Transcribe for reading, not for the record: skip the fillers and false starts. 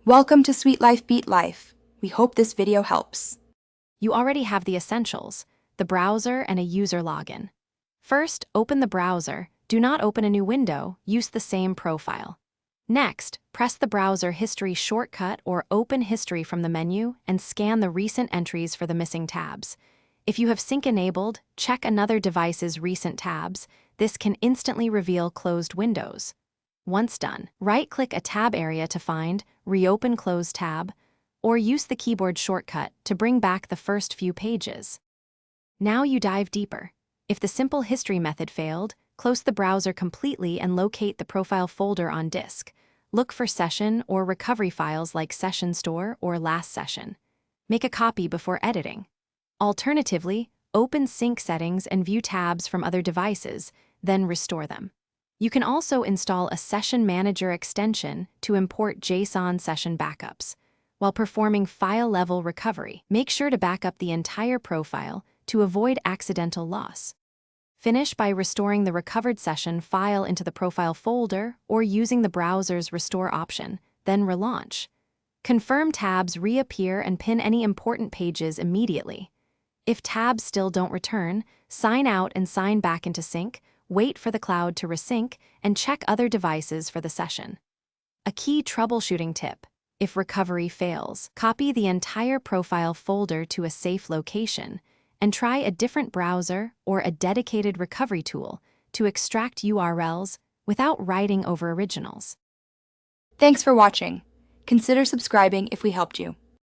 Welcome to Sweet Life Beat Life. We hope this video helps. You already have the essentials, the browser and a user login. First, open the browser. Do not open a new window, use the same profile. Next, press the browser history shortcut or open history from the menu and scan the recent entries for the missing tabs. If you have sync enabled, check another device's recent tabs. This can instantly reveal closed windows. Once done, right-click a tab area to find, reopen closed tab, or use the keyboard shortcut to bring back the first few pages. Now you dive deeper. If the simple history method failed, close the browser completely and locate the profile folder on disk. Look for session or recovery files like Session Store or Last Session. Make a copy before editing. Alternatively, open sync settings and view tabs from other devices, then restore them. You can also install a Session Manager extension to import JSON session backups. While performing file-level recovery, make sure to back up the entire profile to avoid accidental loss. Finish by restoring the recovered session file into the profile folder or using the browser's restore option, then relaunch. Confirm tabs reappear and pin any important pages immediately. If tabs still don't return, sign out and sign back into sync, wait for the cloud to resync, and check other devices for the session. A key troubleshooting tip: if recovery fails, copy the entire profile folder to a safe location and try a different browser or a dedicated recovery tool to extract URLs without writing over originals. Thanks for watching. Consider subscribing if we helped you.